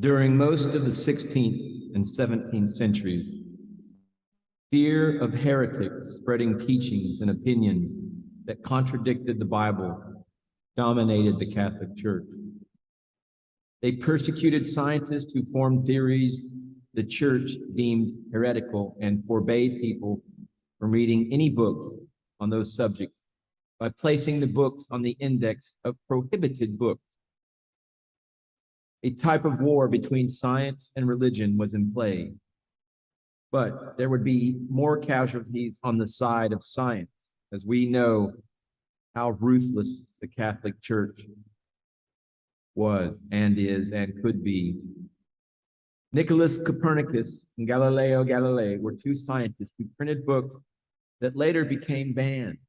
During most of the 16th and 17th centuries, fear of heretics spreading teachings and opinions that contradicted the Bible dominated the Catholic Church. They persecuted scientists who formed theories the Church deemed heretical and forbade people from reading any books on those subjects by placing the books on the index of prohibited books. A type of war between science and religion was in play, but there would be more casualties on the side of science, as we know how ruthless the Catholic Church was and is and could be. Nicholas Copernicus and Galileo Galilei were two scientists who printed books that later became banned.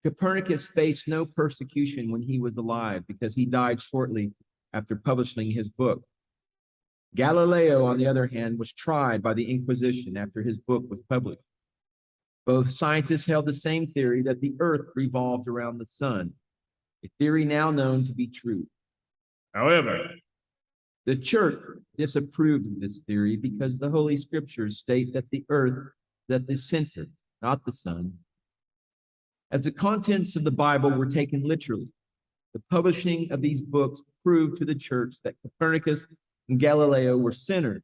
Copernicus faced no persecution when he was alive because he died shortly after publishing his book. Galileo, on the other hand, was tried by the Inquisition after his book was published. Both scientists held the same theory that the earth revolved around the sun, a theory now known to be true. However, the Church disapproved of this theory because the Holy Scriptures state that the earth is at the center, not the sun. As the contents of the Bible were taken literally, the publishing of these books proved to the Church that Copernicus and Galileo were sinners.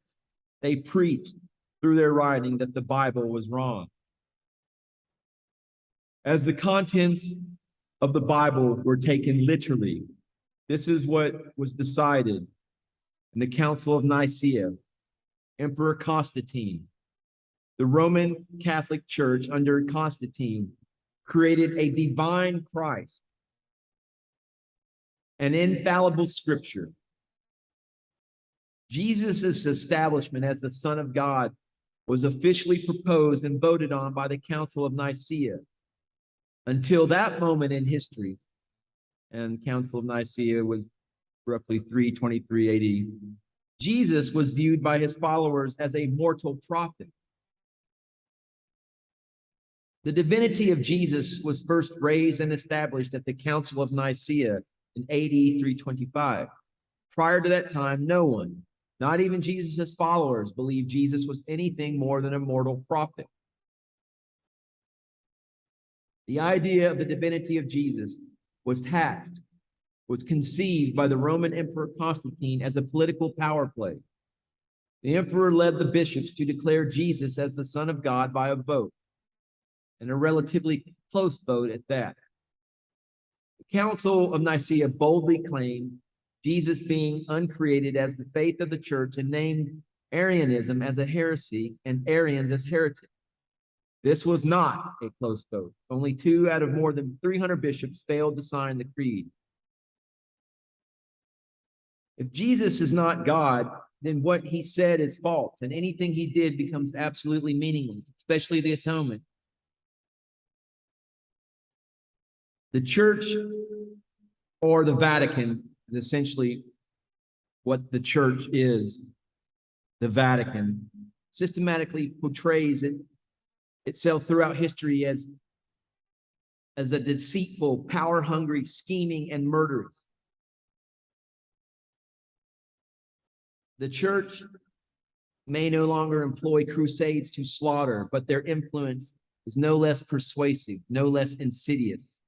They preached through their writing that the Bible was wrong. As the contents of the Bible were taken literally, this is what was decided in the Council of Nicaea. Emperor Constantine, the Roman Catholic Church under Constantine, created a divine Christ, an infallible scripture. Jesus' establishment as the Son of God was officially proposed and voted on by the Council of Nicaea. Until that moment in history, and the Council of Nicaea was roughly 323 AD, Jesus was viewed by his followers as a mortal prophet. The divinity of Jesus was first raised and established at the Council of Nicaea in AD 325. Prior to that time, no one, not even Jesus' followers, believed Jesus was anything more than a mortal prophet. The idea of the divinity of Jesus was conceived by the Roman Emperor Constantine as a political power play. The emperor led the bishops to declare Jesus as the Son of God by a vote, and a relatively close vote at that. The Council of Nicaea boldly claimed Jesus being uncreated as the faith of the Church and named Arianism as a heresy and Arians as heretics. This was not a close vote. Only 2 out of more than 300 bishops failed to sign the creed. If Jesus is not God, then what he said is false, and anything he did becomes absolutely meaningless, especially the atonement. The Church, or the Vatican, is essentially what the Church is. The Vatican systematically portrays itself throughout history as a deceitful, power-hungry, scheming, and murderous. The Church may no longer employ crusades to slaughter, but their influence is no less persuasive, no less insidious.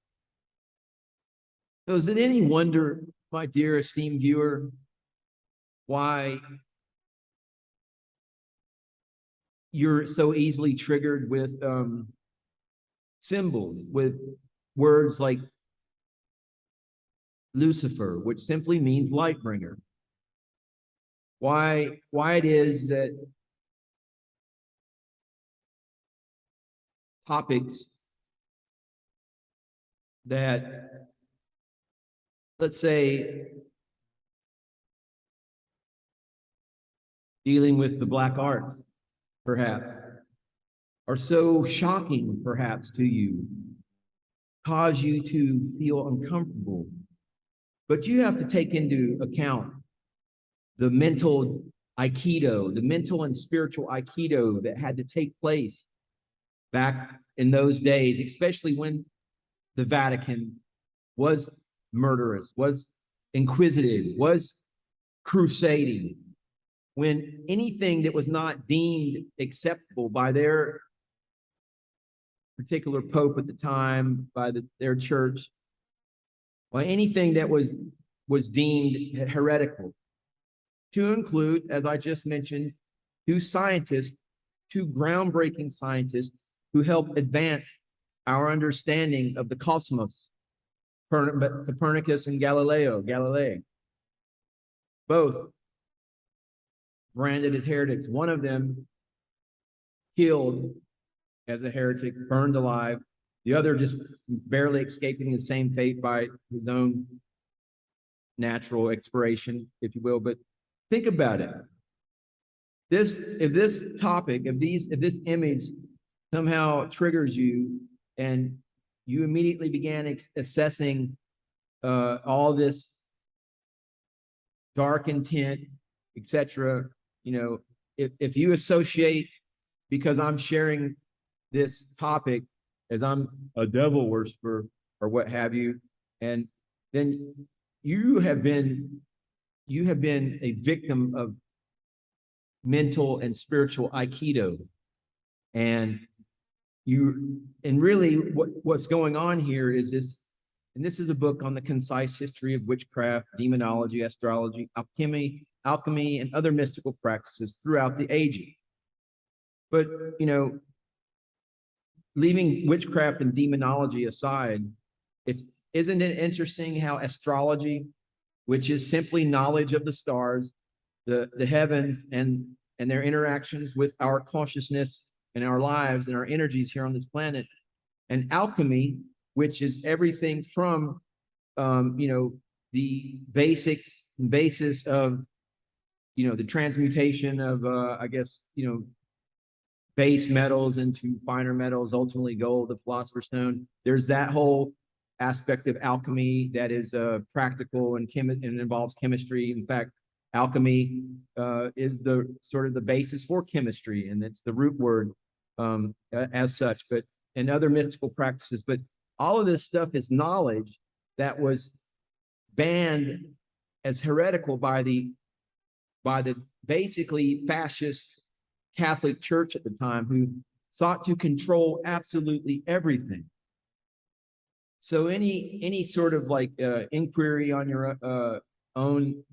So is it any wonder, my dear esteemed viewer, why you're so easily triggered with symbols, with words like Lucifer, which simply means light bringer? Why it is that topics that, let's say, dealing with the black arts, perhaps, are so shocking, perhaps, to you, cause you to feel uncomfortable. But you have to take into account the mental Aikido, the mental and spiritual Aikido that had to take place back in those days, especially when the Vatican was murderous, was inquisitive, was crusading, when anything that was not deemed acceptable by their particular pope at the time, by their church, or anything that was deemed heretical, to include, as I just mentioned, two groundbreaking scientists who helped advance our understanding of the cosmos, Copernicus and Galilei, both branded as heretics. One of them killed as a heretic, burned alive. The other just barely escaping the same fate by his own natural expiration, if you will. But think about it. If this image somehow triggers you and you immediately began assessing all this dark intent, etc., if you associate, because I'm sharing this topic as I'm a devil worshiper or what have you, and then you have been a victim of mental and spiritual aikido, and really what's going on here is this. And this is a book on the concise history of witchcraft, demonology, astrology, alchemy, and other mystical practices throughout the ages. But, leaving witchcraft and demonology aside, isn't it interesting how astrology, which is simply knowledge of the stars, the heavens, and their interactions with our consciousness and our lives and our energies here on this planet, and alchemy, which is everything from, the basis of, the transmutation of, base metals into finer metals, ultimately gold, the philosopher's stone. There's that whole aspect of alchemy that is practical and involves chemistry. In fact, alchemy is the sort of the basis for chemistry, and it's the root word as such. But and other mystical practices, but all of this stuff is knowledge that was banned as heretical by the basically fascist Catholic Church at the time, who sought to control absolutely everything. So any sort of inquiry on your own,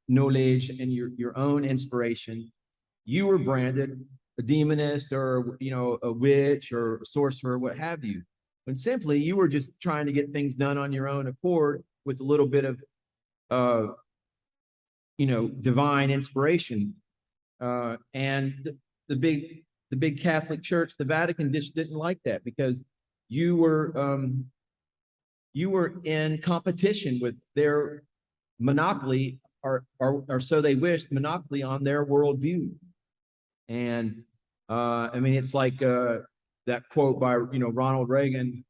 knowledge and your own inspiration, you were branded a demonist or a witch or a sorcerer, what have you, when simply you were just trying to get things done on your own accord with a little bit of divine inspiration. And the big Catholic Church, the Vatican, just didn't like that, because you were in competition with their monopoly, or so they wished, monopoly on their worldview. And it's like that quote by Ronald Reagan,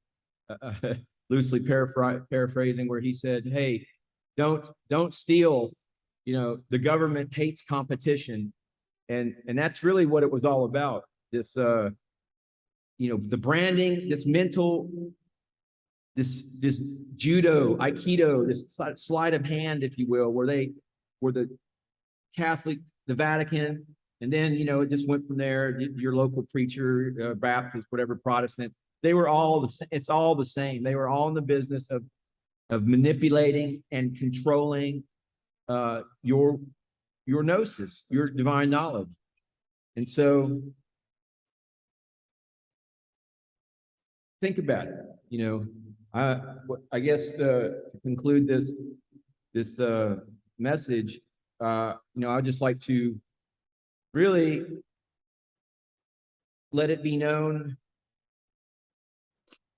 loosely paraphrasing, where he said, "Hey, don't steal. The government hates competition." And that's really what it was all about. This the branding, this mental, this judo, aikido, this sleight of hand, if you will, where the Catholic, the Vatican, and then it just went from there. Your local preacher, Baptist, whatever, Protestant, they were all the same. It's all the same. They were all in the business of manipulating and controlling your gnosis, your divine knowledge. And so think about it. I guess to conclude this message, I'd just like to really let it be known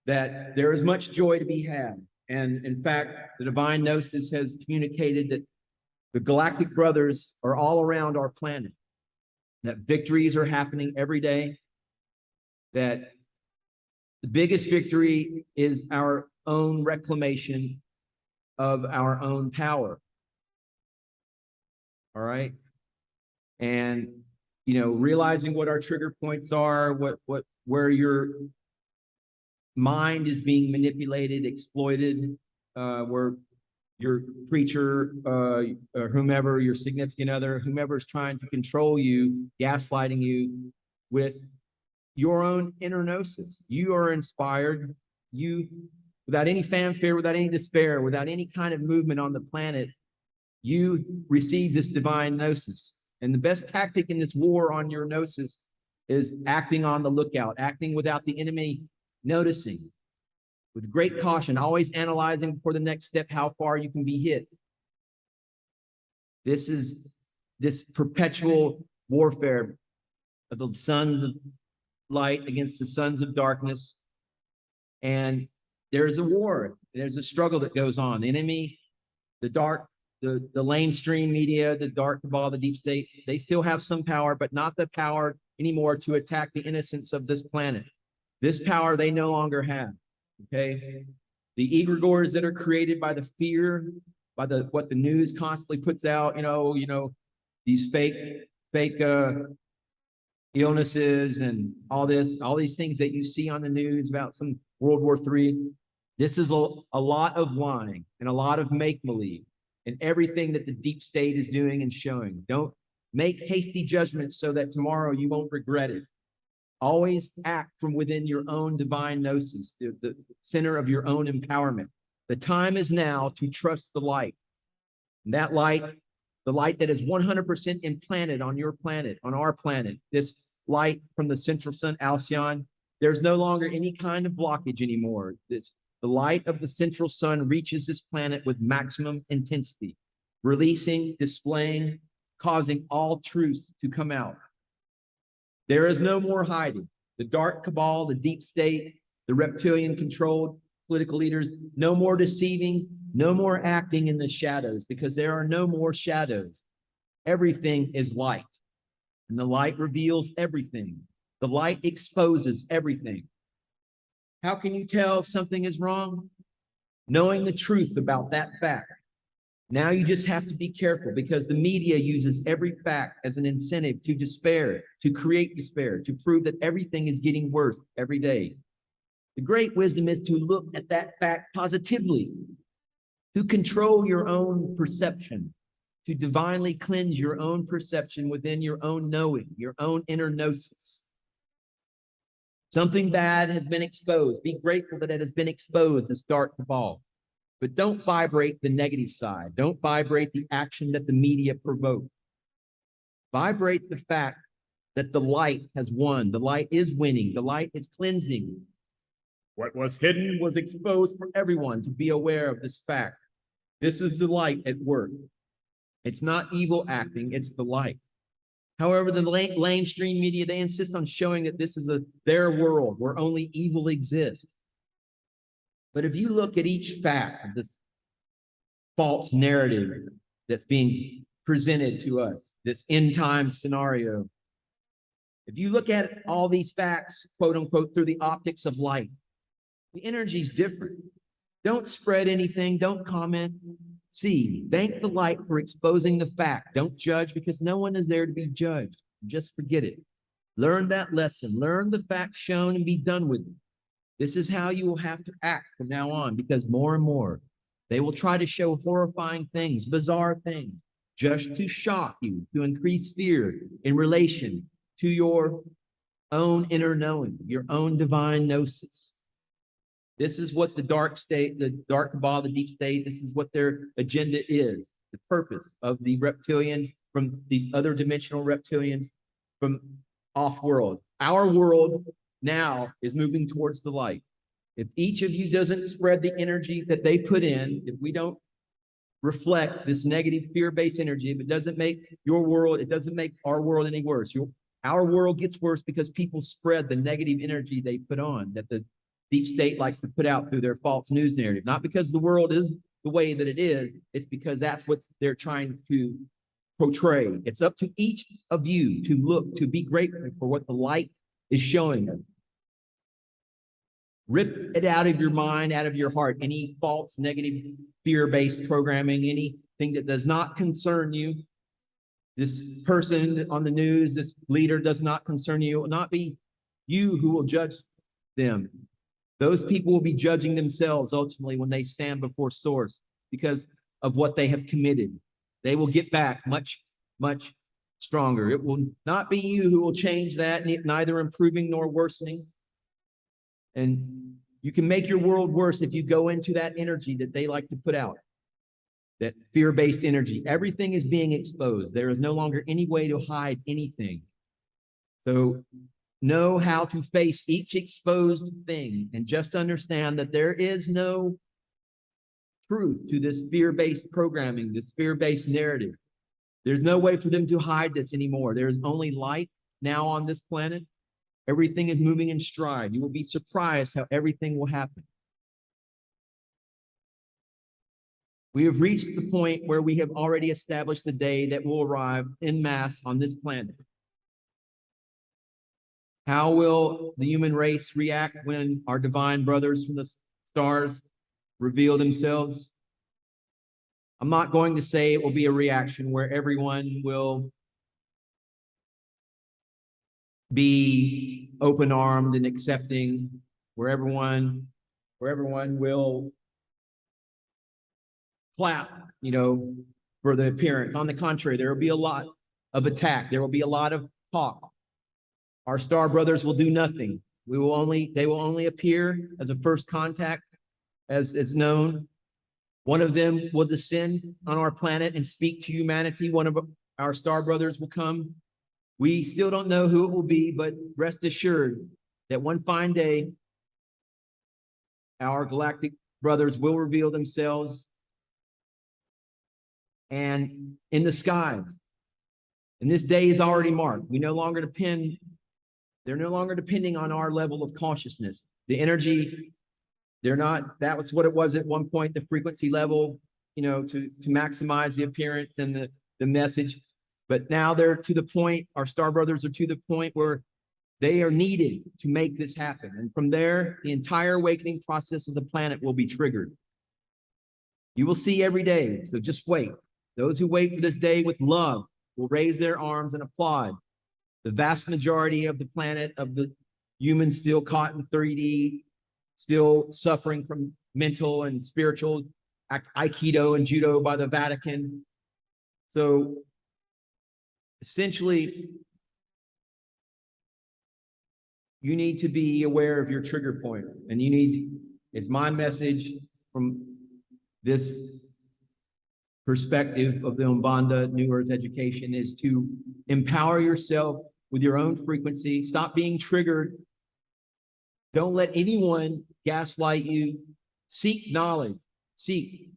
that there is much joy to be had. And in fact, the divine gnosis has communicated that the galactic brothers are all around our planet, that victories are happening every day, that the biggest victory is our own reclamation of our own power. All right. And, realizing what our trigger points are, where your mind is being manipulated, exploited, where your preacher, or whomever, your significant other, whomever is trying to control you, gaslighting you with your own inner gnosis. You are inspired. You, without any fanfare, without any despair, without any kind of movement on the planet, you receive this divine gnosis. And the best tactic in this war on your gnosis is acting on the lookout, acting without the enemy noticing, with great caution, always analyzing for the next step how far you can be hit. This is this perpetual warfare of the sons of light against the sons of darkness. And there's a war, there's a struggle that goes on. The enemy, the dark, the lamestream media, the dark cabal, the deep state, they still have some power, but not the power anymore to attack the innocence of this planet. This power they no longer have. Okay, the egregores that are created by the fear, by the what the news constantly puts out, these fake illnesses and all these things that you see on the news about some World War III. This is a lot of lying and a lot of make-believe and everything that the deep state is doing and showing. Don't make hasty judgments so that tomorrow you won't regret it. Always act from within your own divine gnosis, the center of your own empowerment. The time is now to trust the light. And that light, the light that is 100% implanted on your planet, on our planet, this light from the central sun, Alcyon, there's no longer any kind of blockage anymore. The light of the central sun reaches this planet with maximum intensity, releasing, displaying, causing all truths to come out. There is no more hiding. The dark cabal, the deep state, the reptilian-controlled political leaders, no more deceiving, no more acting in the shadows, because there are no more shadows. Everything is light, and the light reveals everything. The light exposes everything. How can you tell if something is wrong? Knowing the truth about that fact. Now you just have to be careful, because the media uses every fact as an incentive to despair, to create despair, to prove that everything is getting worse every day. The great wisdom is to look at that fact positively, to control your own perception, to divinely cleanse your own perception within your own knowing, your own inner gnosis. Something bad has been exposed. Be grateful that it has been exposed, this dark cabal. But don't vibrate the negative side. Don't vibrate the action that the media provoke. Vibrate the fact that the light has won. The light is winning. The light is cleansing. What was hidden was exposed for everyone to be aware of this fact. This is the light at work. It's not evil acting, it's the light. However, the lamestream media, they insist on showing that this is their world where only evil exists. But if you look at each fact of this false narrative that's being presented to us, this end time scenario, if you look at all these facts, quote unquote, through the optics of light, the energy is different. Don't spread anything. Don't comment. See, thank the light for exposing the fact. Don't judge, because no one is there to be judged. Just forget it. Learn that lesson. Learn the facts shown and be done with it. This is how you will have to act from now on, because more and more they will try to show horrifying things, bizarre things, just to shock you, to increase fear in relation to your own inner knowing, your own divine gnosis. This is what the dark state, the dark cabal, the deep state, this is what their agenda is. The purpose of the reptilians, from these other dimensional reptilians, from off-world. Our world now is moving towards the light. If each of you doesn't spread the energy that they put in, if we don't reflect this negative fear-based energy, if it doesn't make your world, it doesn't make our world any worse. Our world gets worse because people spread the negative energy they put on, that the deep state likes to put out through their false news narrative. Not because the world is the way that it is, it's because that's what they're trying to portray. It's up to each of you to look, to be grateful for what the light is showing us. Rip it out of your mind, out of your heart, any false, negative, fear-based programming, anything that does not concern you. This person on the news, this leader does not concern you. It will not be you who will judge them. Those people will be judging themselves ultimately when they stand before Source, because of what they have committed. They will get back much, much stronger. It will not be you who will change that, neither improving nor worsening. And you can make your world worse if you go into that energy that they like to put out, that fear-based energy. Everything is being exposed. There is no longer any way to hide anything. So know how to face each exposed thing and just understand that there is no truth to this fear-based programming, this fear-based narrative. There's no way for them to hide this anymore. There is only light now on this planet. Everything is moving in stride. You will be surprised how everything will happen. We have reached the point where we have already established the day that will arrive en masse on this planet. How will the human race react when our divine brothers from the stars reveal themselves? I'm not going to say it will be a reaction where everyone will be open-armed and accepting, where everyone will clap, for the appearance. On the contrary, there will be a lot of attack. There will be a lot of talk. Our star brothers will do nothing. They will only appear as a first contact, as it's known. One of them will descend on our planet and speak to humanity. One of our star brothers will come. We still don't know who it will be, but rest assured that one fine day, our galactic brothers will reveal themselves and in the skies. And this day is already marked. They're no longer depending on our level of consciousness. The energy, that was what it was at one point, the frequency level, to maximize the appearance and the message. But now they're to the point, our star brothers are to the point where they are needed to make this happen. And from there, the entire awakening process of the planet will be triggered. You will see every day, so just wait. Those who wait for this day with love will raise their arms and applaud. The vast majority of the planet, of the humans still caught in 3D, still suffering from mental and spiritual Aikido and Judo by the Vatican. So essentially, you need to be aware of your trigger point. And it's my message from this perspective of the Umbanda New Earth education, is to empower yourself with your own frequency. Stop being triggered. Don't let anyone gaslight you. Seek knowledge. Seek.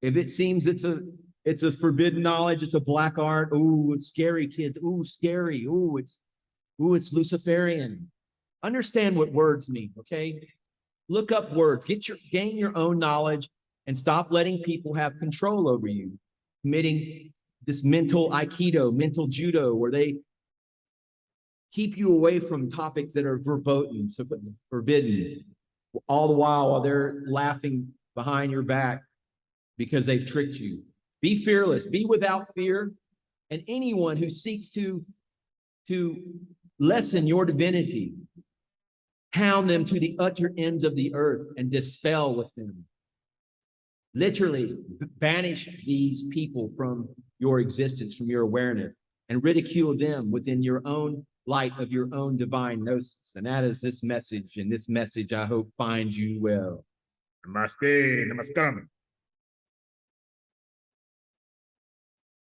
If it seems it's a forbidden knowledge, it's a black art. Ooh, it's scary, kids. Ooh, scary. Ooh, it's Luciferian. Understand what words mean, okay? Look up words. Gain your own knowledge and stop letting people have control over you, committing this mental Aikido, mental Judo, where they keep you away from topics that are verboten, forbidden, all the while they're laughing behind your back because they've tricked you. Be fearless, be without fear, and anyone who seeks to lessen your divinity, hound them to the utter ends of the earth and dispel with them. Literally banish these people from your existence, from your awareness, and ridicule them within your own light of your own divine gnosis. And that is this message, and this message I hope finds you well. Namaste, namaskar.